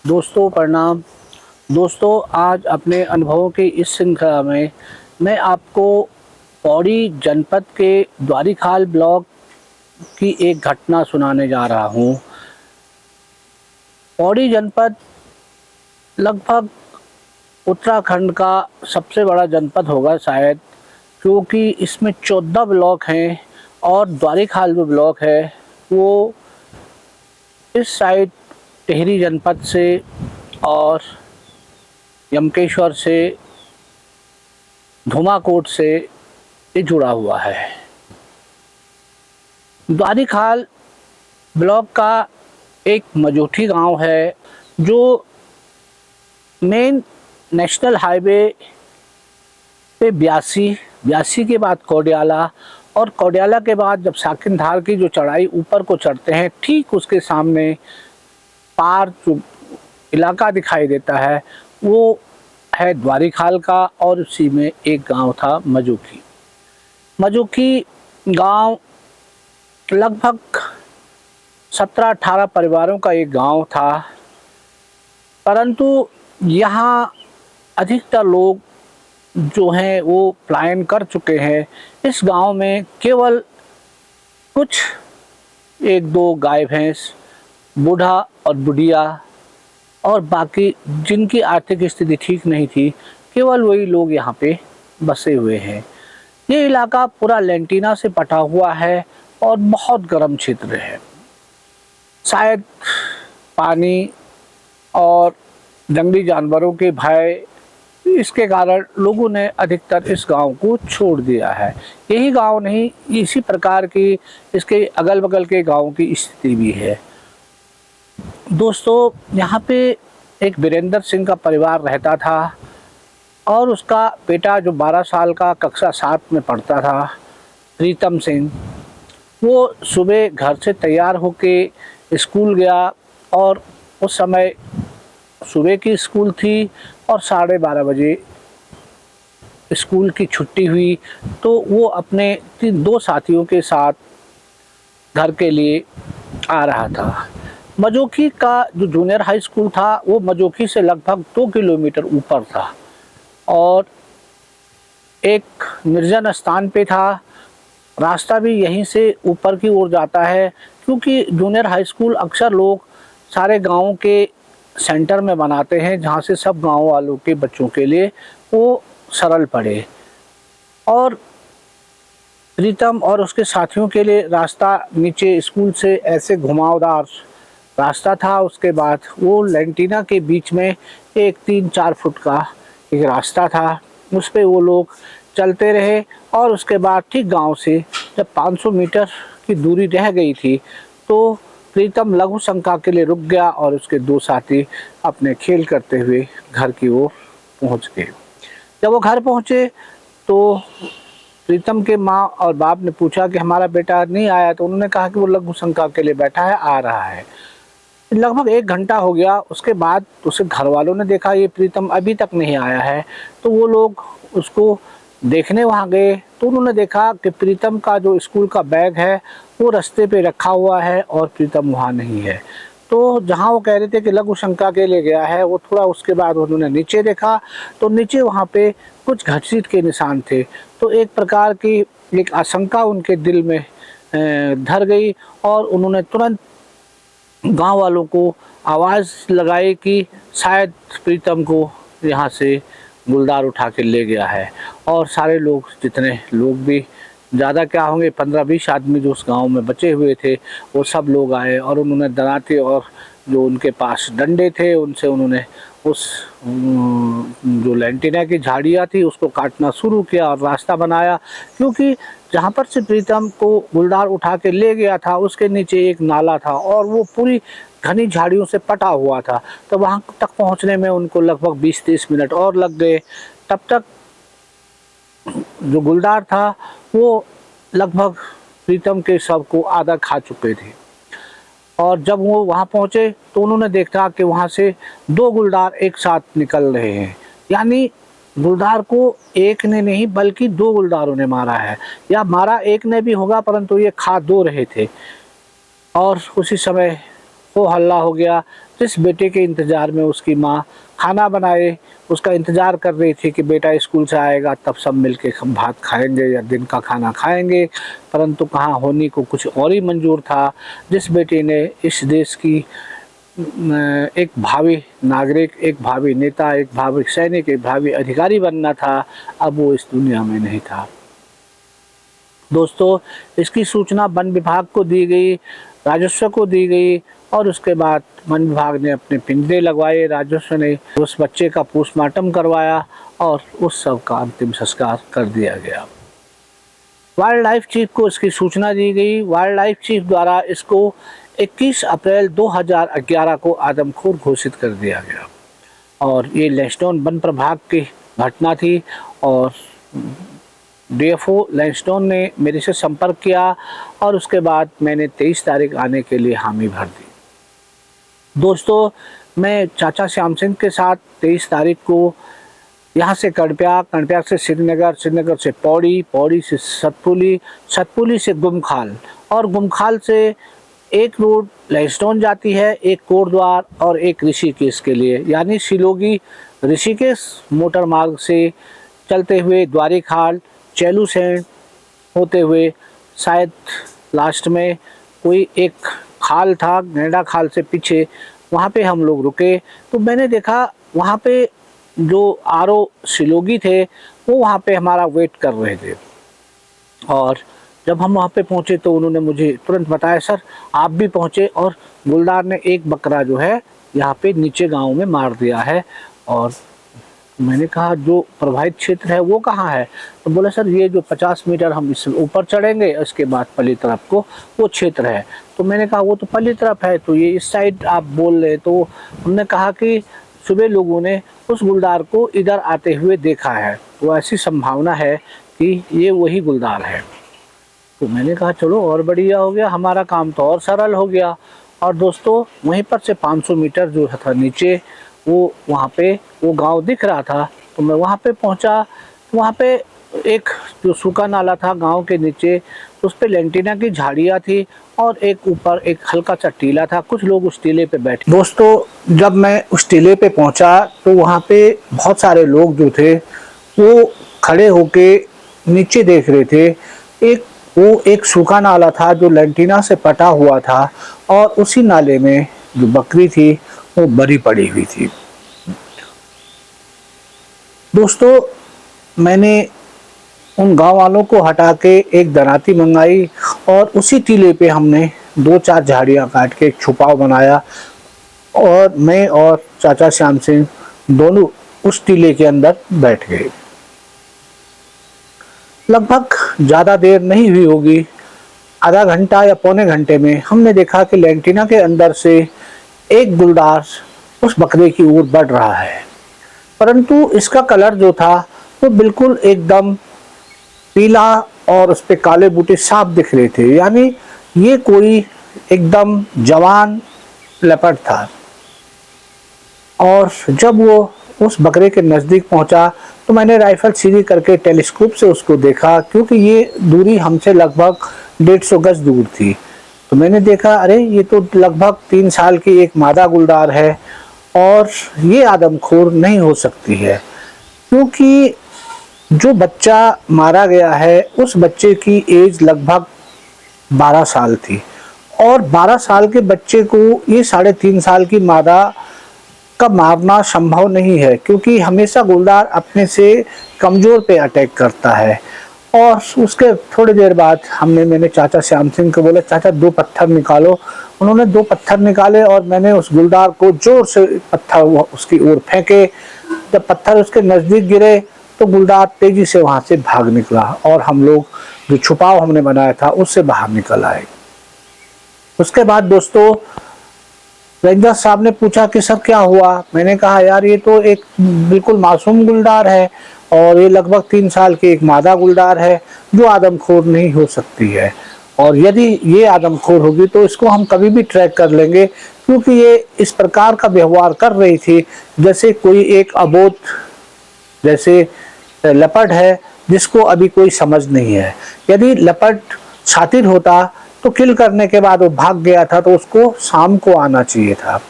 दोस्तों प्रणाम। दोस्तों, आज अपने अनुभवों की इस श्रृंखला में मैं आपको पौड़ी जनपद के द्वारीखाल ब्लॉक की एक घटना सुनाने जा रहा हूँ। पौड़ी जनपद लगभग उत्तराखंड का सबसे बड़ा जनपद होगा शायद, क्योंकि इसमें 14 ब्लॉक हैं और द्वारीखाल जो ब्लॉक है वो इस साइड टिहरी जनपद से और यमकेश्वर से, धुमाकोट से ये जुड़ा हुआ है। द्वारीखाल ब्लॉक का एक मजोठी गांव है जो मेन नेशनल हाईवे पे ब्यासी के बाद कोडियाला और कोडियाला के बाद जब साकिनधार की जो चढ़ाई ऊपर को चढ़ते हैं, ठीक उसके सामने पार जो इलाका दिखाई देता है वो है द्वारीखाल का। और उसी में एक गांव था मजोखी गांव लगभग 17-18 परिवारों का एक गांव था, परंतु यहाँ अधिकतर लोग जो हैं वो पलायन कर चुके हैं। इस गांव में केवल कुछ 1-2 गाय भैंस, बूढ़ा और बुढ़िया और बाकी जिनकी आर्थिक स्थिति ठीक नहीं थी, केवल वही लोग यहाँ पे बसे हुए हैं। ये इलाका पूरा लेंटिना से पटा हुआ है और बहुत गर्म क्षेत्र है। शायद पानी और जंगली जानवरों के भय, इसके कारण लोगों ने अधिकतर इस गांव को छोड़ दिया है। यही गांव नहीं, इसी प्रकार की इसके अगल बगल के गांवों की स्थिति भी है। दोस्तों, यहाँ पे एक वीरेंद्र सिंह का परिवार रहता था और उसका बेटा जो 12 साल का कक्षा 7 में पढ़ता था, प्रीतम सिंह, वो सुबह घर से तैयार होके स्कूल गया और उस समय सुबह की स्कूल थी और 12:30 बजे स्कूल की छुट्टी हुई। तो वो अपने 2 साथियों के साथ घर के लिए आ रहा था। मजोखी का जो जूनियर हाई स्कूल था वो मजोखी से लगभग 2 किलोमीटर ऊपर था और एक निर्जन स्थान पे था। रास्ता भी यहीं से ऊपर की ओर जाता है, क्योंकि जूनियर हाई स्कूल अक्सर लोग सारे गांवों के सेंटर में बनाते हैं जहां से सब गांव वालों के बच्चों के लिए वो सरल पड़े। और प्रीतम और उसके साथियों के लिए रास्ता नीचे स्कूल से ऐसे घुमावदार रास्ता था। उसके बाद वो लेंटिना के बीच में एक 3-4 फुट का एक रास्ता था, उस पर वो लोग चलते रहे। और उसके बाद ठीक गांव से जब 500 मीटर की दूरी रह गई थी तो प्रीतम लघु शंका के लिए रुक गया और उसके 2 साथी अपने खेल करते हुए घर की ओर पहुंच गए। जब वो घर पहुंचे तो प्रीतम के माँ और बाप ने पूछा कि हमारा बेटा नहीं आया, तो उन्होंने कहा कि वो लघु शंका के लिए बैठा है, आ रहा है। लगभग 1 घंटा हो गया। उसके बाद उसे घर वालों ने देखा ये प्रीतम अभी तक नहीं आया है, तो वो लोग उसको देखने वहाँ गए। तो उन्होंने देखा कि प्रीतम का जो स्कूल का बैग है वो रास्ते पे रखा हुआ है और प्रीतम वहाँ नहीं है। तो जहाँ वो कह रहे थे कि लघु शंका के लिए गया है, वो थोड़ा उसके बाद उन्होंने नीचे देखा तो नीचे वहाँ पे कुछ घसीट के निशान थे। तो एक प्रकार की एक आशंका उनके दिल में धर गई और उन्होंने तुरंत गांव वालों को आवाज़ लगाई कि शायद प्रीतम को यहाँ से गुलदार उठा के ले गया है। और सारे लोग, जितने लोग भी, ज़्यादा क्या होंगे, 15-20 आदमी जो उस गांव में बचे हुए थे, वो सब लोग आए और उन्होंने दराते और जो उनके पास डंडे थे उनसे उन्होंने उस जो लेंटिना की झाड़ियाँ थी उसको काटना शुरू किया और रास्ता बनाया। क्योंकि जहाँ पर से प्रीतम को गुलदार उठा के ले गया था उसके नीचे एक नाला था और वो पूरी घनी झाड़ियों से पटा हुआ था। तो वहाँ तक पहुँचने में उनको लगभग 20-30 मिनट और लग गए। तब तक जो गुलदार था वो लगभग प्रीतम के शव को आधा खा चुके थे। और जब वो वहाँ पहुँचे तो उन्होंने देखा कि वहाँ से 2 गुलदार एक साथ निकल रहे हैं। यानी गुलदार को एक ने नहीं बल्कि 2 गुलदारों ने मारा है, या मारा एक ने भी होगा परंतु ये खा 2 रहे थे। और उसी समय वो हल्ला हो गया। जिस बेटे के इंतज़ार में उसकी माँ खाना बनाए, उसका इंतज़ार कर रही थी कि बेटा स्कूल से आएगा तब सब मिलके हम भात खाएंगे या दिन का खाना खाएंगे, परंतु कहाँ, होनी को कुछ और ही मंजूर था। जिस बेटे ने इस देश की एक भावी नागरिक, एक भावी नेता, एक भावी सैनिक, एक भावी अधिकारी बनना था, अब वो इस दुनिया में नहीं था। दोस्तों, इसकी सूचना वन विभाग को दी गई, राजस्व को दी गई, और उसके बाद वन विभाग ने अपने पिंजरे लगवाए, राजस्व ने उस बच्चे का पोस्टमार्टम करवाया और उस सब का अंतिम संस्कार कर दिया गया। वाइल्ड लाइफ चीफ को इसकी सूचना दी गई। वाइल्ड लाइफ चीफ द्वारा इसको 21 अप्रैल 2011 को आदमखोर घोषित कर दिया गया और ये लैंसडाउन वन प्रभाग की घटना थी। और डीएफओ लैंसडाउन ने मेरे से संपर्क किया और उसके बाद मैंने 23 तारीख आने के लिए हामी भर दी। दोस्तों, मैं चाचा श्याम सिंह के साथ 23 तारीख को यहाँ से कड़प्याग से श्रीनगर, श्रीनगर से पौड़ी, पौड़ी से सतपुली, सतपुली से गुमखाल, और गुमखाल से एक रोड लैंसडाउन जाती है, एक कोटद्वार और एक ऋषिकेश के लिए, यानी सिलोगी ऋषिकेश मोटर मार्ग से चलते हुए द्वारीखाल, चैलूसैंण होते हुए शायद लास्ट में कोई एक खाल था, गैंडा खाल से पीछे, वहाँ पे हम लोग रुके। तो मैंने देखा वहाँ पे जो आरओ सिलोगी थे वो वहाँ पे हमारा वेट कर रहे थे, और जब हम वहाँ पे पहुँचे तो उन्होंने मुझे तुरंत बताया, सर आप भी पहुँचे और गुलदार ने एक बकरा जो है यहाँ पे नीचे गांव में मार दिया है। और मैंने कहा जो प्रभावित क्षेत्र है वो कहाँ है? तो बोले सर ये जो 50 मीटर हम इस ऊपर चढ़ेंगे इसके बाद पल्ली तरफ को वो क्षेत्र है। तो मैंने कहा वो तो पल्ली तरफ है, तो ये इस साइड आप बोल रहे। तो हमने कहा कि सुबह लोगों ने उस गुलदार को इधर आते हुए देखा है, तो ऐसी संभावना है कि ये वही गुलदार है। तो मैंने कहा चलो और बढ़िया हो गया, हमारा काम तो और सरल हो गया। और दोस्तों, वहीं पर से 500 मीटर जो था नीचे, वो वहाँ पे वो गांव दिख रहा था। तो मैं वहाँ पे पहुँचा, तो वहाँ पे एक जो सूखा नाला था गांव के नीचे, उस पे लेंटिना की झाड़ियाँ थी और एक ऊपर एक हल्का सा टीला था, कुछ लोग उस टीले पे बैठे। दोस्तों, जब मैं उस टीले पे पहुँचा तो वहाँ पे बहुत सारे लोग जो थे वो खड़े होके नीचे देख रहे थे। एक सूखा नाला था जो लेंटिना से पटा हुआ था, और उसी नाले में जो बकरी थी वो मरी पड़ी हुई थी। दोस्तों, मैंने उन गांव वालों को हटा के एक दराती मंगाई और उसी टीले पे हमने 2-4 झाड़ियाँ काट के एक छुपाव बनाया, और मैं और चाचा श्याम सिंह दोनों उस टीले के अंदर बैठ गए। लगभग ज़्यादा देर नहीं हुई होगी, आधा घंटा या पौने घंटे में हमने देखा कि लेंटिना के अंदर से एक गुलदार उस बकरे की ओर बढ़ रहा है, परंतु इसका कलर जो था वो बिल्कुल एकदम पीला और उस पे काले बूटे साफ दिख रहे थे, यानी ये कोई एकदम जवान लेपर्ड था। और जब वो उस बकरे के नज़दीक पहुंचा तो मैंने राइफल सीधी करके टेलीस्कोप से उसको देखा, क्योंकि ये दूरी हमसे लगभग 150 गज दूर थी। तो मैंने देखा, अरे ये तो लगभग 3 साल की एक मादा गुलदार है और ये आदमखोर नहीं हो सकती है, क्योंकि जो बच्चा मारा गया है उस बच्चे की एज लगभग 12 साल थी, और 12 साल के बच्चे को ये 3.5 साल की मादा का मारना संभव नहीं है, क्योंकि हमेशा गुलदार अपने से कमज़ोर पे अटैक करता है। और उसके थोड़ी देर बाद मैंने चाचा श्याम सिंह को बोला, चाचा 2 पत्थर निकालो। उन्होंने 2 पत्थर निकाले और मैंने उस गुलदार को जोर से पत्थर उसकी ओर फेंके। जब पत्थर उसके नज़दीक गिरे तो गुलदार तेज़ी से वहाँ से भाग निकला, और हम लोग जो छुपाव हमने बनाया था उससे बाहर निकल आए। उसके बाद दोस्तों, रेंजर साहब ने पूछा कि सर क्या हुआ? मैंने कहा, यार ये तो एक बिल्कुल मासूम गुलदार है और ये लगभग 3 साल की एक मादा गुलदार है जो आदमखोर नहीं हो सकती है, और यदि ये आदमखोर होगी तो इसको हम कभी भी ट्रैक कर लेंगे, क्योंकि ये इस प्रकार का व्यवहार कर रही थी जैसे कोई एक अबोध, जैसे लेपर्ड है जिसको अभी कोई समझ नहीं है। यदि लेपर्ड शातिर होता तो किल करने के बाद वो भाग गया था, तो उसको शाम को आना चाहिए था।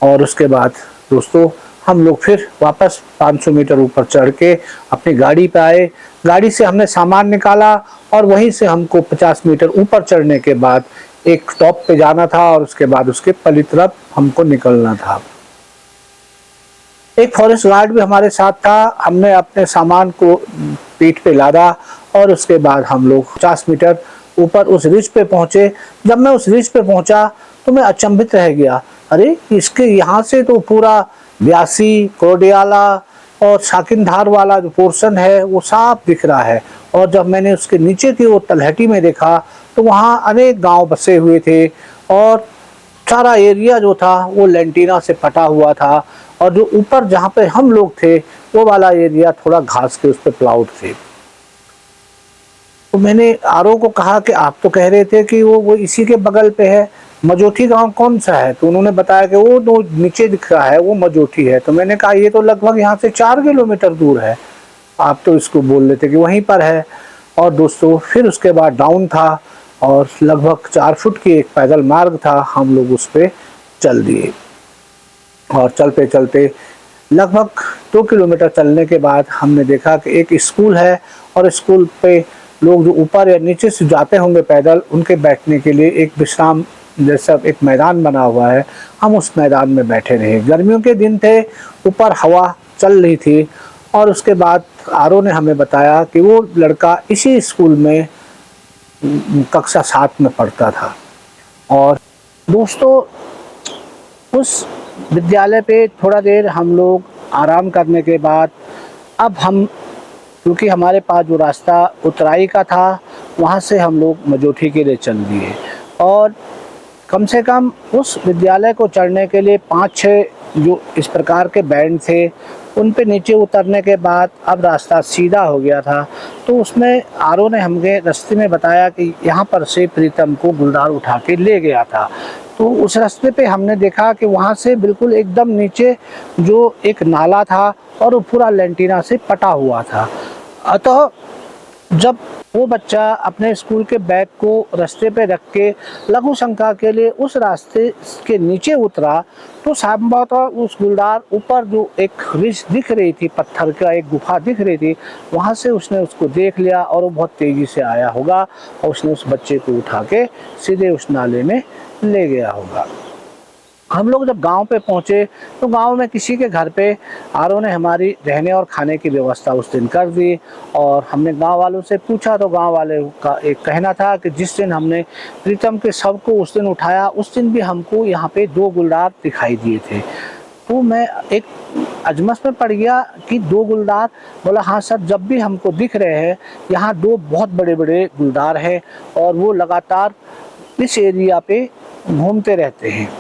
और उसके बाद दोस्तों हम लोग फिर वापस 500 मीटर ऊपर चढ़ के अपनी गाड़ी पे आए। गाड़ी से हमने सामान निकाला और वहीं से हमको 50 मीटर ऊपर चढ़ने के बाद एक टॉप पे जाना था और उसके बाद उसके पली तरफ हमको निकलना था। एक फॉरेस्ट गार्ड भी हमारे साथ था। हमने अपने सामान को पीठ पे लादा और उसके बाद हम लोग 50 मीटर ऊपर उस रिज पे पहुंचे। जब मैं उस रिज पे पहुंचा तो मैं अचंभित रह गया, अरे इसके यहाँ से तो पूरा ब्यासी, कोडियाला और शाकिनधार वाला जो पोर्शन है वो साफ दिख रहा है। और जब मैंने उसके नीचे की ओर तलहटी में देखा तो वहाँ अनेक गांव बसे हुए थे और सारा एरिया जो था वो लेंटिना से पटा हुआ था। और जो ऊपर जहाँ पे हम लोग थे वो वाला एरिया थोड़ा घास के उस पर प्लाउड थे। तो मैंने आरओ को कहा कि आप तो कह रहे थे कि वो इसी के बगल पे है, मजोठी गांव कौन सा है? तो उन्होंने बताया कि वो जो नीचे दिख रहा है वो मजोठी है। तो मैंने कहा ये तो लगभग यहाँ से 4 किलोमीटर दूर है, आप तो इसको बोल रहे थे कि वहीं पर है। और दोस्तों फिर उसके बाद डाउन था और लगभग 4 फुट की एक पैदल मार्ग था, हम लोग उस पर चल दिए। और चलते चलते लगभग 2 किलोमीटर चलने के बाद हमने देखा कि एक स्कूल है और स्कूल पे लोग जो ऊपर या नीचे से जाते होंगे पैदल, उनके बैठने के लिए एक विश्राम जैसा एक मैदान बना हुआ है। हम उस मैदान में बैठे रहे। गर्मियों के दिन थे, ऊपर हवा चल रही थी। और उसके बाद आरओ ने हमें बताया कि वो लड़का इसी स्कूल में कक्षा 7 में पढ़ता था। और दोस्तों उस विद्यालय पे थोड़ा देर हम लोग आराम करने के बाद अब हम, क्योंकि हमारे पास जो रास्ता उतराई का था वहाँ से हम लोग मजोठी के लिए चल दिए। और कम से कम उस विद्यालय को चढ़ने के लिए 5-6 जो इस प्रकार के बैंड थे, उन पे नीचे उतरने के बाद अब रास्ता सीधा हो गया था। तो उसमें आरओ ने हमें रास्ते में बताया कि यहाँ पर से प्रीतम को गुलदार उठा के ले गया था। तो उस रास्ते पे हमने देखा कि वहाँ से बिल्कुल एकदम नीचे जो एक नाला था और वो पूरा लेंटिना से पटा हुआ था। अतः जब वो बच्चा अपने स्कूल के बैग को रास्ते पे रख के लघु शंका के लिए उस रास्ते के नीचे उतरा तो संभवतः उस गुलदार ऊपर जो एक रिज दिख रही थी, पत्थर का एक गुफा दिख रही थी, वहाँ से उसने उसको देख लिया और वो बहुत तेज़ी से आया होगा और उसने उस बच्चे को उठा के सीधे उस नाले में ले गया होगा। हम लोग जब गांव पे पहुंचे तो गांव में किसी के घर पे आरओ ने हमारी रहने और खाने की व्यवस्था उस दिन कर दी। और हमने गांव वालों से पूछा तो गांव वाले का एक कहना था कि जिस दिन हमने प्रीतम के शव को उस दिन उठाया उस दिन भी हमको यहाँ पे 2 गुलदार दिखाई दिए थे। तो मैं एक अजमस में पड़ गया कि 2 गुलदार? बोला हाँ सर, जब भी हमको दिख रहे हैं यहाँ 2 बहुत बड़े बड़े गुलदार हैं और वो लगातार इस एरिया पे घूमते रहते हैं।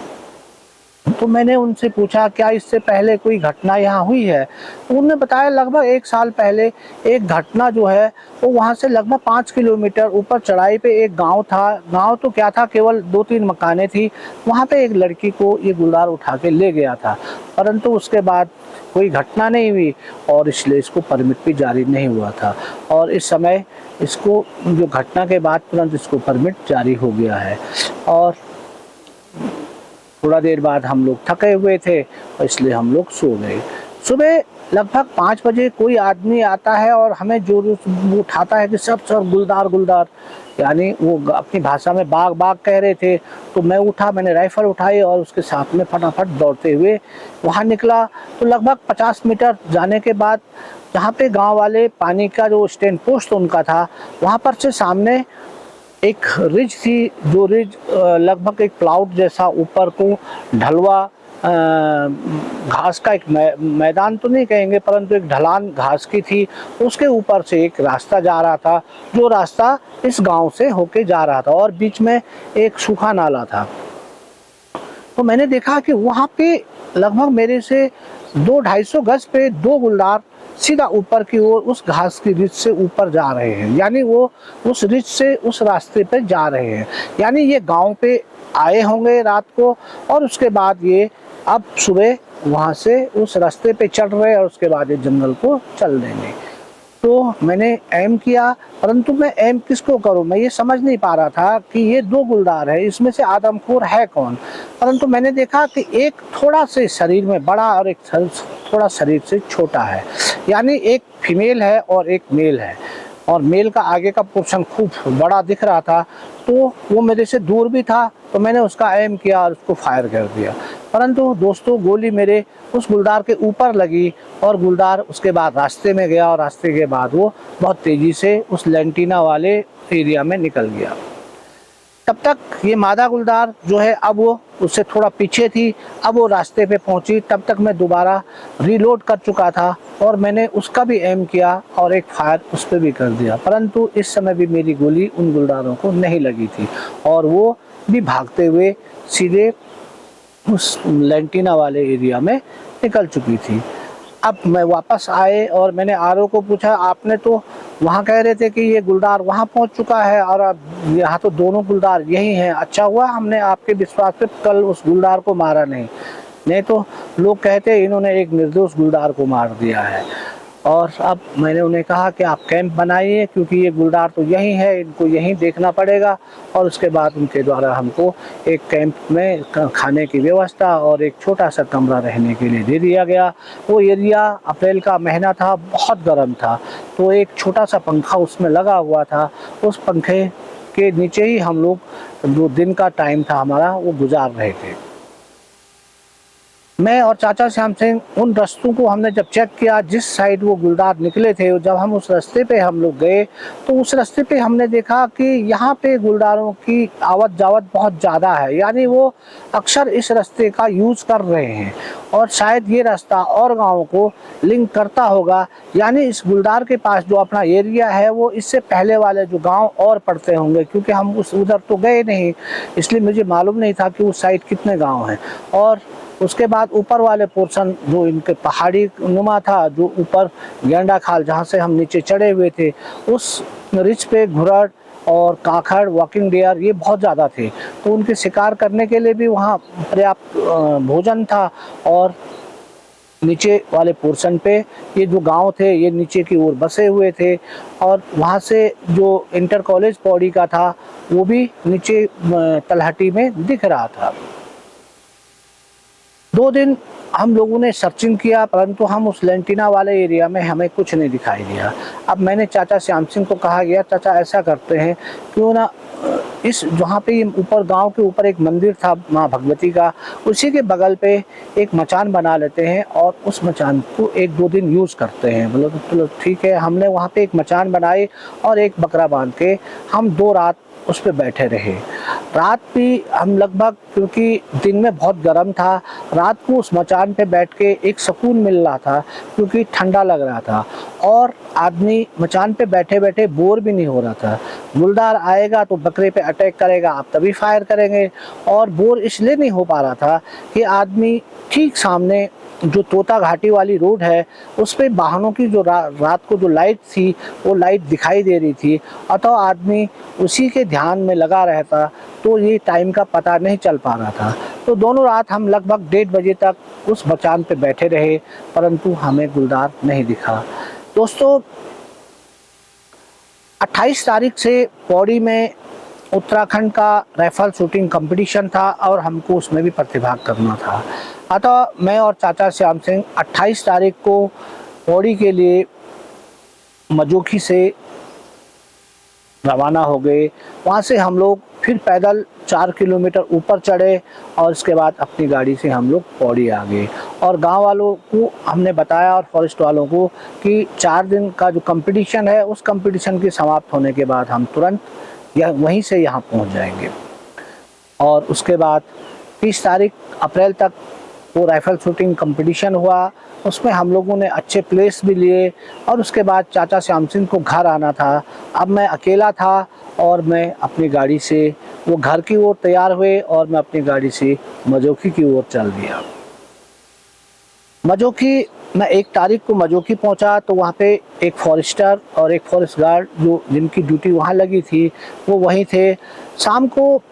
तो मैंने उनसे पूछा क्या इससे पहले कोई घटना यहाँ हुई है? तो उन्होंने बताया लगभग 1 साल पहले एक घटना जो है वो वहाँ से लगभग 5 किलोमीटर ऊपर चढ़ाई पे एक गांव था। गांव तो क्या था, केवल 2-3 मकानें थी। वहाँ पे एक लड़की को ये गुलदार उठा के ले गया था, परंतु उसके बाद कोई घटना नहीं हुई और इसलिए इसको परमिट भी जारी नहीं हुआ था। और इस समय इसको जो घटना के बाद तुरंत इसको परमिट जारी हो गया है। और थोड़ा देर बाद हम लोग थके हुए थे और इसलिए हम लोग सो गए। सुबह लगभग 5 बजे कोई आदमी आता है और हमें जोर उठाता है कि सब गुलदार गुलदार, यानी वो अपनी भाषा में बाग बाग कह रहे थे। तो मैं उठा, मैंने राइफल उठाई और उसके साथ में फटाफट दौड़ते हुए वहाँ निकला। तो लगभग 50 मीटर जाने के बाद जहाँ पे गांव वाले पानी का जो स्टैंड पोस्ट उनका था, वहाँ पर से सामने एक रिज थी। जो रिज लगभग एक प्लाउड जैसा ऊपर को ढलवा घास का एक मैदान तो नहीं कहेंगे, परंतु एक ढलान घास की थी। उसके ऊपर से एक रास्ता जा रहा था, जो रास्ता इस गांव से होके जा रहा था और बीच में एक सूखा नाला था। तो मैंने देखा कि वहाँ पे लगभग मेरे से 200-250 गज पे 2 गुलदार सीधा ऊपर की ओर उस घास की रिज से ऊपर जा रहे हैं, यानी वो उस रिज से उस रास्ते पे जा रहे हैं। यानी ये गांव पे आए होंगे रात को और उसके बाद ये अब सुबह वहाँ से उस रास्ते पे चढ़ रहे और उसके बाद ये जंगल को चल देंगे। तो मैंने एम किया, परंतु मैं एम किसको करूं, मैं ये समझ नहीं पा रहा था कि ये 2 गुलदार है, इसमें से आदमखोर है कौन। परंतु मैंने देखा कि एक थोड़ा से शरीर में बड़ा और एक थोड़ा शरीर से छोटा है, यानी एक फीमेल है और एक मेल है, और मेल का आगे का पोर्शन खूब बड़ा दिख रहा था। तो वो मेरे से दूर भी था, तो मैंने उसका एम किया और उसको फायर कर दिया। परंतु दोस्तों गोली मेरे उस गुलदार के ऊपर लगी और गुलदार उसके बाद रास्ते में गया, और रास्ते के बाद वो बहुत तेज़ी से उस लेंटिना वाले एरिया में निकल गया। तब तक ये मादा गुलदार जो है अब वो उससे थोड़ा पीछे थी, अब वो रास्ते पे पहुंची। तब तक मैं दोबारा रीलोड कर चुका था और मैंने उसका भी एम किया और एक फायर उस पर भी कर दिया, परंतु इस समय भी मेरी गोली उन गुलदारों को नहीं लगी थी और वो भी भागते हुए सीधे उस लेंटिना वाले एरिया में निकल चुकी थी। अब मैं वापस आए और मैंने आरओ को पूछा, आपने तो वहाँ कह रहे थे कि ये गुलदार वहाँ पहुँच चुका है और अब यहाँ तो दोनों गुलदार यही हैं, अच्छा हुआ हमने आपके विश्वास पे कल उस गुलदार को मारा नहीं तो लोग कहते इन्होंने एक निर्दोष गुलदार को मार दिया है। और अब मैंने उन्हें कहा कि आप कैंप बनाइए, क्योंकि ये गुलदार तो यहीं है, इनको यहीं देखना पड़ेगा। और उसके बाद उनके द्वारा हमको एक कैंप में खाने की व्यवस्था और एक छोटा सा कमरा रहने के लिए दे दिया गया। वो एरिया अप्रैल का महीना था, बहुत गर्म था, तो एक छोटा सा पंखा उसमें लगा हुआ था। उस पंखे के नीचे ही हम लोग, जो दिन का टाइम था हमारा, वो गुजार रहे थे। मैं और चाचा श्याम सिंह उन रास्तों को हमने जब चेक किया, जिस साइड वो गुलदार निकले थे, जब हम उस रास्ते पे हम लोग गए तो उस रास्ते पे हमने देखा कि यहाँ पे गुलदारों की आवत जावत बहुत ज़्यादा है, यानी वो अक्सर इस रास्ते का यूज़ कर रहे हैं और शायद ये रास्ता और गाँव को लिंक करता होगा। यानी इस गुलदार के पास जो अपना एरिया है वो इससे पहले वाले जो गाँव और पड़ते होंगे, क्योंकि हम उधर तो गए नहीं, इसलिए मुझे मालूम नहीं था कि उस साइड कितने गाँव हैं। और उसके बाद ऊपर वाले पोर्शन जो इनके पहाड़ी नुमा था, जो ऊपर गेंडा खाल जहाँ से हम नीचे चढ़े हुए थे, उस रिच पे घुरड़ और काखड़, वॉकिंग डियर ये बहुत ज़्यादा थे, तो उनके शिकार करने के लिए भी वहाँ पर्याप्त भोजन था। और नीचे वाले पोर्शन पे ये जो गांव थे ये नीचे की ओर बसे हुए थे, और वहाँ से जो इंटर कॉलेज पौड़ी का था वो भी नीचे तलहटी में दिख रहा था। 2 दिन हम लोगों ने सर्चिंग किया, परंतु हम उस लेंटिना वाले एरिया में हमें कुछ नहीं दिखाई दिया। अब मैंने चाचा श्याम सिंह को कहा गया, चाचा ऐसा करते हैं क्यों ना इस जहाँ पे ये ऊपर गांव के ऊपर एक मंदिर था माँ भगवती का, उसी के बगल पे एक मचान बना लेते हैं और उस मचान को 1-2 दिन यूज़ करते हैं। बोलो तो चलो ठीक है। हमने वहाँ पे एक मचान बनाई और एक बकरा बांध के हम 2 रात उस पर बैठे रहे। रात भी हम लगभग, क्योंकि दिन में बहुत गर्म था, रात को उस मचान पे बैठ के एक सुकून मिल रहा था, क्योंकि ठंडा लग रहा था और आदमी मचान पे बैठे बैठे बोर भी नहीं हो रहा था। गुलदार आएगा तो बकरे पे अटैक करेगा, आप तभी फायर करेंगे, और बोर इसलिए नहीं हो पा रहा था कि आदमी ठीक सामने जो तोता घाटी वाली रोड है उस पे वाहनों की जो रात को जो लाइट थी वो लाइट दिखाई दे रही थी, अतः आदमी उसी के ध्यान में लगा रहता, तो ये टाइम का पता नहीं चल पा रहा था। तो दोनों रात हम लगभग 1:30 बजे तक उस मचान पे बैठे रहे, परंतु हमें गुलदार नहीं दिखा। दोस्तों 28 तारीख से पौड़ी में उत्तराखंड का राइफल शूटिंग कंपटीशन था और हमको उसमें भी प्रतिभाग करना था। अतः मैं और चाचा श्याम सिंह 28 तारीख को पौड़ी के लिए मजोखी से रवाना हो गए। वहाँ से हम लोग फिर पैदल 4 किलोमीटर ऊपर चढ़े और उसके बाद अपनी गाड़ी से हम लोग पौड़ी आ गए। और गांव वालों को हमने बताया और फॉरेस्ट वालों को कि 4 दिन का जो कंपटीशन है उस कंपटीशन के समाप्त होने के बाद हम तुरंत वहीं से यहाँ पहुँच जाएंगे। और उसके बाद 30 तारीख अप्रैल तक वो राइफल शूटिंग कंपटीशन हुआ, उसमें हम लोगों ने अच्छे प्लेस भी लिए। और उसके बाद चाचा श्याम सिंह को घर आना था। अब मैं अकेला था और मैं अपनी गाड़ी से वो घर की ओर तैयार हुए और मैं अपनी गाड़ी से मजोखी की ओर चल दिया। मजोखी मैं 1 तारीख को मजोखी पहुंचा तो वहाँ पे एक फॉरेस्टर और एक फॉरेस्ट गार्ड जो जिनकी ड्यूटी वहाँ लगी थी वो वहीं थे। शाम को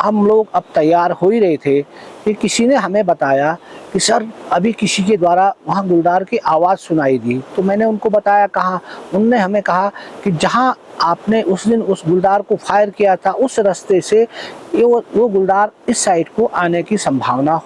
हम लोग अब तैयार हो ही रहे थे कि किसी ने हमें बताया कि सर अभी किसी के द्वारा वहाँ गुलदार की आवाज़ सुनाई दी। तो मैंने उनको बताया कहाँ, उनने हमें कहा कि जहाँ आपने उस दिन उस गुलदार को फायर किया था उस रास्ते से वो गुलदार इस साइड को आने की संभावना,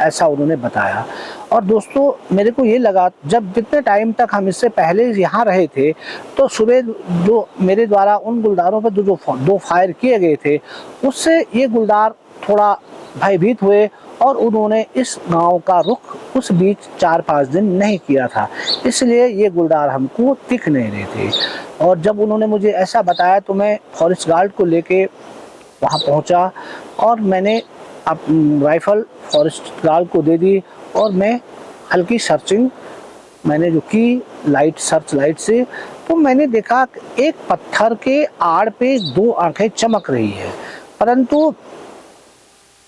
ऐसा उन्होंने बताया। और दोस्तों मेरे को ये लगा, जब जितने टाइम तक हम इससे पहले यहाँ रहे थे तो सुबह जो मेरे द्वारा उन गुलदारों पर जो दो फायर किए गए थे उससे ये गुलदार थोड़ा भयभीत हुए और उन्होंने इस गांव का रुख उस बीच 4-5 दिन नहीं किया था, इसलिए ये गुलदार हमको दिख नहीं रहे थे। और जब उन्होंने मुझे ऐसा बताया तो मैं फॉरेस्ट गार्ड को लेके वहाँ पहुँचा और मैंने राइफल फॉरेस्ट गार्ड को दे दी और मैं हल्की सर्चिंग मैंने जो की सर्च लाइट से, तो मैंने देखा एक पत्थर के आड़ पे 2 आंखें चमक रही है, परंतु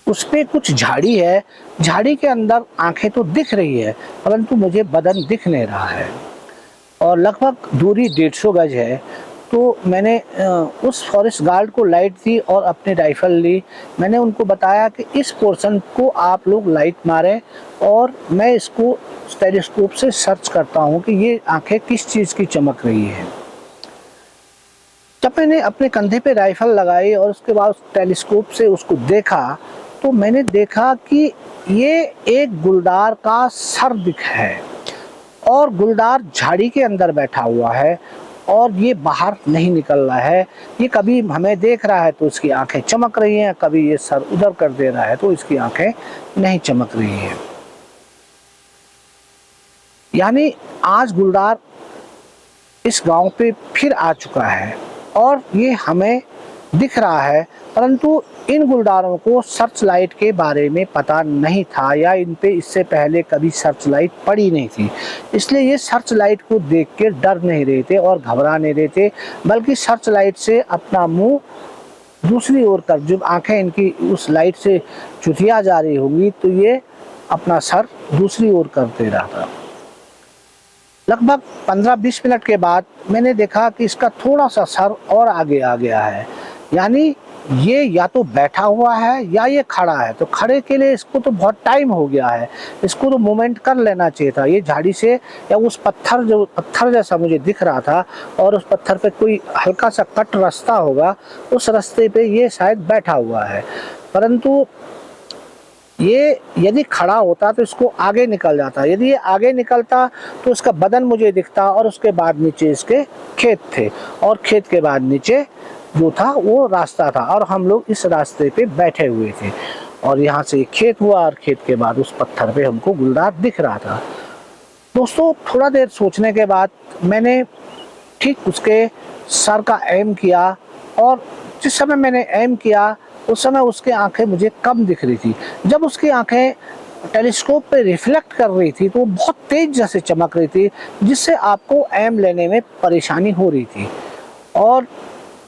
उस पे कुछ झाड़ी है, झाड़ी के अंदर आंखें तो दिख रही है परंतु मुझे बदन दिख नहीं रहा है। और लगभग दूरी 150 गज है। तो मैंने उस फॉरेस्ट गार्ड को लाइट दी और अपनी राइफल ली। मैंने उनको बताया कि इस पोर्शन को आप लोग लाइट मारें और मैं इसको टेलीस्कोप से सर्च करता हूँ कि ये आंखें किस चीज़ की चमक रही है। जब मैंने अपने कंधे पे राइफल लगाई और उसके बाद टेलीस्कोप से उसको देखा तो मैंने देखा कि ये एक गुलदार का सर दिख है और गुलदार झाड़ी के अंदर बैठा हुआ है और ये बाहर नहीं निकल रहा है। ये कभी हमें देख रहा है तो इसकी आंखें चमक रही हैं, कभी ये सर उधर कर दे रहा है तो इसकी आंखें नहीं चमक रही हैं। यानी आज गुलदार इस गांव पे फिर आ चुका है और ये हमें दिख रहा है, परंतु इन गुलदारों को सर्च लाइट के बारे में पता नहीं था या इन पे इससे पहले कभी सर्च लाइट पड़ी नहीं थी, इसलिए ये सर्च लाइट को देख के डर नहीं रहे थे और घबरा नहीं रहे थे, बल्कि सर्च लाइट से अपना मुंह दूसरी ओर कर, जब आंखें इनकी उस लाइट से चुथिया जा रही होंगी तो ये अपना सर दूसरी ओर करते रहा था। लगभग 15-20 मिनट के बाद मैंने देखा कि इसका थोड़ा सा सर और आगे आ गया है, यानी ये या तो बैठा हुआ है या ये खड़ा है। तो खड़े के लिए इसको तो बहुत टाइम हो गया है, इसको तो मूवमेंट कर लेना चाहिए था। ये झाड़ी से या उस पत्थर जैसा मुझे दिख रहा था और उस पत्थर पे कोई हल्का सा कट रास्ता होगा, उस रास्ते पे ये शायद बैठा हुआ है, परंतु ये यदि खड़ा होता तो इसको आगे निकल जाता। यदि ये आगे निकलता तो उसका बदन मुझे दिखता और उसके बाद नीचे इसके खेत थे और खेत के बाद नीचे जो था वो रास्ता था और हम लोग इस रास्ते पे बैठे हुए थे और यहाँ से खेत हुआ और खेत के बाद उस पत्थर पे हमको गुलदार दिख रहा था। दोस्तों थोड़ा देर सोचने के बाद मैंने ठीक उसके सर का एम किया और जिस समय मैंने एम किया उस समय उसकी आंखें मुझे कम दिख रही थी। जब उसकी आंखें टेलीस्कोप पे रिफ्लेक्ट कर रही थी तो बहुत तेज जैसे चमक रही थी, जिससे आपको एम लेने में परेशानी हो रही थी। और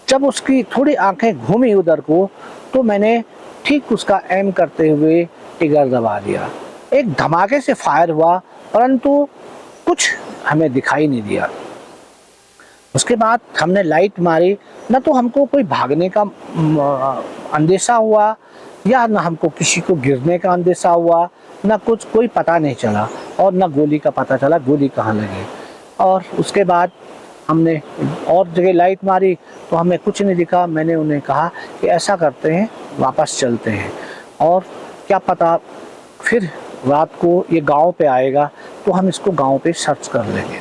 जब उसकी थोड़ी आंखें घूमी उधर को तो मैंने ठीक उसका एम करते हुए ट्रिगर दबा दिया। एक धमाके से फायर हुआ परंतु कुछ हमें दिखाई नहीं दिया। उसके बाद हमने लाइट मारी, न तो हमको कोई भागने का अंदेशा हुआ या न हमको किसी को गिरने का अंदेशा हुआ, न कुछ कोई पता नहीं चला और न गोली का पता चला गोली कहाँ लगी। और उसके बाद हमने और जगह लाइट मारी तो हमें कुछ नहीं दिखा। मैंने उन्हें कहा कि ऐसा करते हैं वापस चलते हैं और क्या पता फिर रात को ये गांव पे आएगा तो हम इसको गांव पे सर्च कर लेंगे।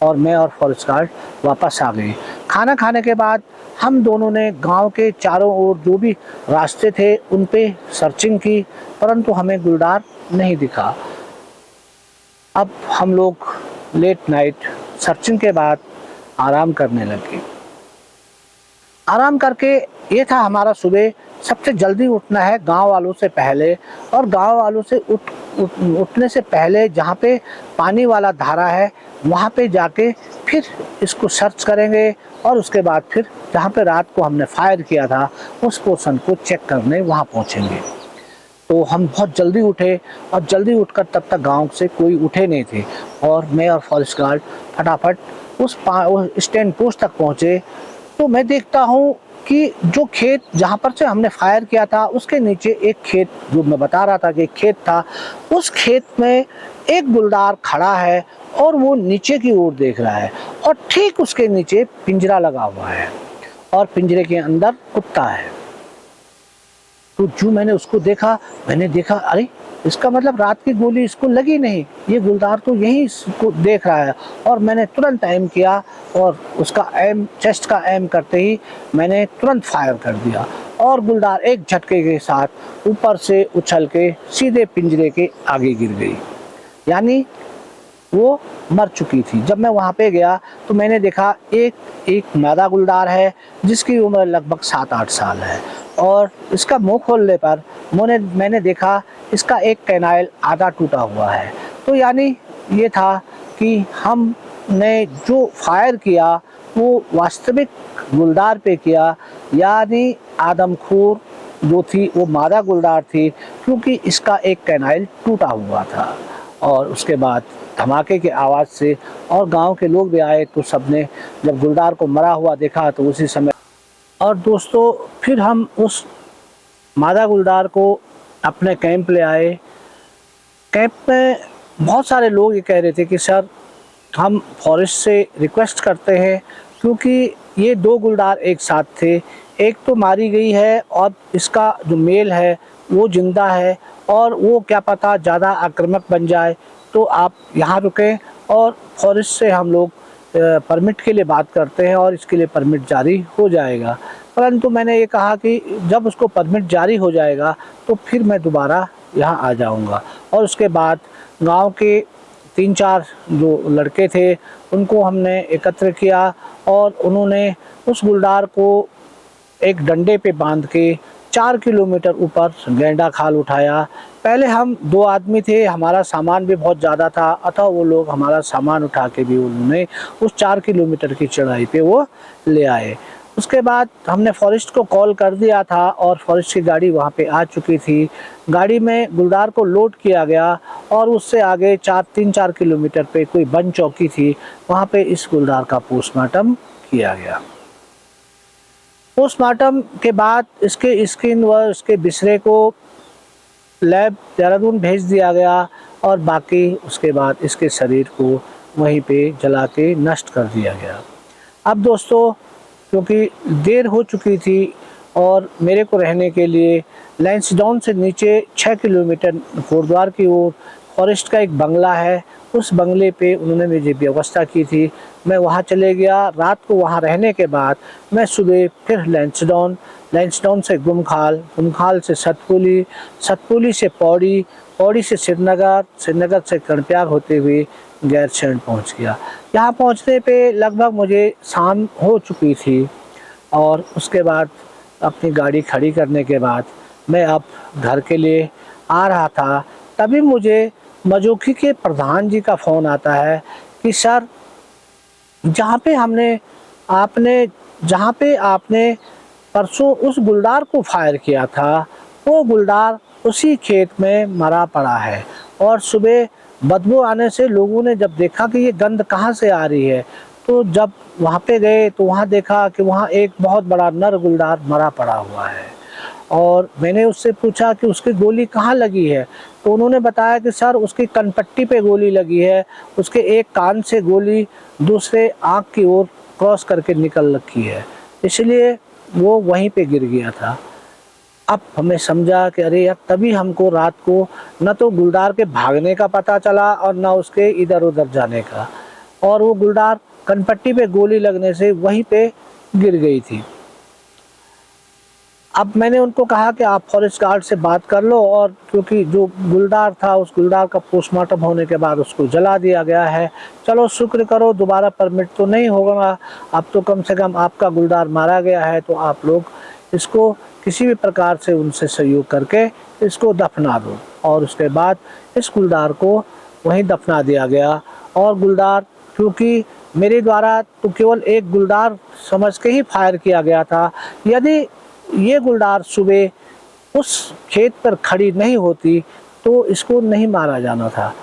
और मैं और फॉरेस्ट गार्ड वापस आ गए। खाना खाने के बाद हम दोनों ने गांव के चारों ओर जो भी रास्ते थे उन पे सर्चिंग की, परंतु हमें गुलदार नहीं दिखा। अब हम लोग लेट नाइट सर्चिंग के बाद आराम करने लगे। आराम करके ये था हमारा सुबह सबसे जल्दी उठना है गांव वालों से पहले, और गांव वालों से उठने से पहले जहाँ पे पानी वाला धारा है वहाँ पे जाके फिर इसको सर्च करेंगे और उसके बाद फिर जहाँ पे रात को हमने फायर किया था उस पोर्शन को चेक करने वहाँ पहुँचेंगे। तो हम बहुत जल्दी उठे और जल्दी उठकर तब तक गांव से कोई उठे नहीं थे और मैं और फॉरेस्ट गार्ड फटाफट उस स्टैंड पोस्ट तक पहुँचे। तो मैं देखता हूँ कि जो खेत जहाँ पर से हमने फायर किया था उसके नीचे एक खेत, जो मैं बता रहा था कि एक खेत था, उस खेत में एक गुलदार खड़ा है और वो नीचे की ओर देख रहा है और ठीक उसके नीचे पिंजरा लगा हुआ है और पिंजरे के अंदर कुत्ता है। तो जो मैंने उसको देखा, मैंने देखा अरे इसका मतलब रात की गोली इसको लगी नहीं, ये गुलदार तो यही इसको देख रहा है। और मैंने तुरंत एम किया और उसका एम, चेस्ट का एम करते ही मैंने तुरंत फायर कर दिया और गुलदार एक झटके के साथ ऊपर से उछल के सीधे पिंजरे के आगे गिर गई, यानी वो मर चुकी थी। जब मैं वहाँ पे गया तो मैंने देखा एक मादा गुलदार है जिसकी उम्र लगभग 7-8 साल है और इसका मुंह खोलने पर मैंने देखा इसका एक कैनाइल आधा टूटा हुआ है। तो यानी ये था कि हमने जो फायर किया वो वास्तविक गुलदार पे किया, यानी आदमखोर जो थी वो मादा गुलदार थी, क्योंकि इसका एक कैनाइल टूटा हुआ था। और उसके बाद धमाके की आवाज़ से और गांव के लोग भी आए तो सबने जब गुलदार को मरा हुआ देखा तो उसी समय। और दोस्तों फिर हम उस मादा गुलदार को अपने कैंप ले आए। कैंप में बहुत सारे लोग ये कह रहे थे कि सर हम फॉरेस्ट से रिक्वेस्ट करते हैं, क्योंकि ये 2 गुलदार एक साथ थे, एक तो मारी गई है और इसका जो मेल है वो जिंदा है और वो क्या पता ज़्यादा आक्रामक बन जाए, तो आप यहाँ रुकें और फॉरेस्ट से हम लोग परमिट के लिए बात करते हैं और इसके लिए परमिट जारी हो जाएगा। परंतु मैंने ये कहा कि जब उसको परमिट जारी हो जाएगा तो फिर मैं दोबारा यहाँ आ जाऊँगा। और उसके बाद गांव के 3-4 जो लड़के थे उनको हमने एकत्र किया और उन्होंने उस गुलदार को एक डंडे पे बांध के 4 किलोमीटर ऊपर गेंडा खाल उठाया। पहले हम 2 आदमी थे, हमारा सामान भी बहुत ज़्यादा था, अतः वो लोग हमारा सामान उठा के भी उन्होंने उस 4 किलोमीटर की चढ़ाई पे वो ले आए। उसके बाद हमने फॉरेस्ट को कॉल कर दिया था और फॉरेस्ट की गाड़ी वहाँ पे आ चुकी थी। गाड़ी में गुलदार को लोड किया गया और उससे आगे 3-4 किलोमीटर पे कोई वन चौकी थी, वहाँ पे इस गुलदार का पोस्टमार्टम किया गया। पोस्टमार्टम के बाद इसके स्किन व इसके बिस्रे को लैब देहरादून भेज दिया गया और बाकी उसके बाद इसके शरीर को वहीं पे जला के नष्ट कर दिया गया। अब दोस्तों क्योंकि देर हो चुकी थी और मेरे को रहने के लिए लैंसडाउन से नीचे 6 किलोमीटर कोटद्वार की ओर फॉरेस्ट का एक बंगला है, उस बंगले पे उन्होंने मुझे व्यवस्था की थी। मैं वहाँ चले गया, रात को वहाँ रहने के बाद मैं सुबह फिर लैंसडाउन से गुमखाल से सतपुली, सतपुली से पौड़ी, पौड़ी से श्रीनगर से कर्णप्रयाग होते हुए गैरसैंण पहुँच गया। यहाँ पहुँचने पे लगभग मुझे शाम हो चुकी थी और उसके बाद अपनी गाड़ी खड़ी करने के बाद मैं अब घर के लिए आ रहा था, तभी मुझे मजोखी के प्रधान जी का फ़ोन आता है कि सर जहाँ पे आपने परसों उस गुलदार को फायर किया था, वो गुलदार उसी खेत में मरा पड़ा है और सुबह बदबू आने से लोगों ने जब देखा कि ये गंध कहाँ से आ रही है, तो जब वहाँ पे गए तो वहाँ देखा कि वहाँ एक बहुत बड़ा नर गुलदार मरा पड़ा हुआ है। और मैंने उससे पूछा कि उसकी गोली कहाँ लगी है, तो उन्होंने बताया कि सर उसकी कनपट्टी पे गोली लगी है, उसके एक कान से गोली दूसरे आँख की ओर क्रॉस करके निकल रखी है, इसलिए वो वहीं पे गिर गया था। अब हमें समझा कि अरे यार, तभी हमको रात को न तो गुलदार के भागने का पता चला और न उसके इधर उधर जाने का, और वो गुलदार कनपट्टी पे गोली लगने से वहीं पे गिर गई थी। अब मैंने उनको कहा कि आप फॉरेस्ट गार्ड से बात कर लो, और क्योंकि जो गुलदार था उस गुलदार का पोस्टमार्टम होने के बाद उसको जला दिया गया है। चलो शुक्र करो, दोबारा परमिट तो नहीं होगा, अब तो कम से कम आपका गुलदार मारा गया है, तो आप लोग इसको किसी भी प्रकार से उनसे सहयोग करके इसको दफना दो। और उसके बाद इस गुलदार को वहीं दफना दिया गया। और गुलदार क्योंकि मेरे द्वारा तो केवल एक गुलदार समझ के ही फायर किया गया था, यदि ये गुलदार सुबह उस खेत पर खड़ी नहीं होती तो इसको नहीं मारा जाना था,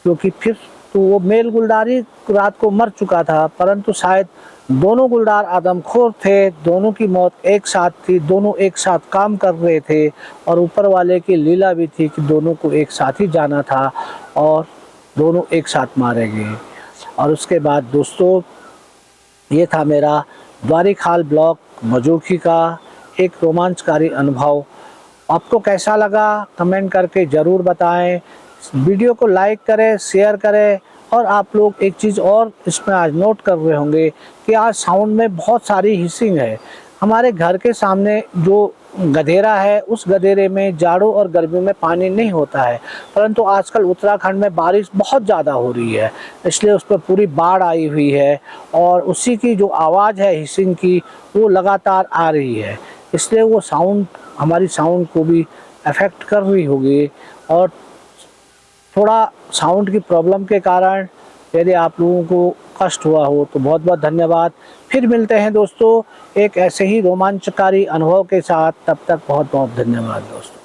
क्योंकि फिर तो वो मेल गुलदार ही रात को मर चुका था, परंतु शायद दोनों गुलदार आदमखोर थे, दोनों की मौत एक साथ थी, दोनों एक साथ काम कर रहे थे और ऊपर वाले की लीला भी थी कि दोनों को एक साथ ही जाना था और दोनों एक साथ मारे गए। और उसके बाद दोस्तों, ये था मेरा द्वारीखाल ब्लॉक मजूखी का एक रोमांचकारी अनुभव। आपको कैसा लगा कमेंट करके ज़रूर बताएं। वीडियो को लाइक करें, शेयर करें। और आप लोग एक चीज़ और इसमें आज नोट कर रहे होंगे कि आज साउंड में बहुत सारी हिसिंग है। हमारे घर के सामने जो गधेरा है, उस गधेरे में जाड़ों और गर्मियों में पानी नहीं होता है, परंतु आजकल उत्तराखंड में बारिश बहुत ज़्यादा हो रही है, इसलिए उस पर पूरी बाढ़ आई हुई है और उसी की जो आवाज़ है हिसिंग की, वो लगातार आ रही है, इसलिए वो साउंड हमारी साउंड को भी अफेक्ट कर रही होगी। और थोड़ा साउंड की प्रॉब्लम के कारण यदि आप लोगों को कष्ट हुआ हो तो बहुत बहुत धन्यवाद। फिर मिलते हैं दोस्तों एक ऐसे ही रोमांचकारी अनुभव के साथ, तब तक बहुत बहुत धन्यवाद दोस्तों।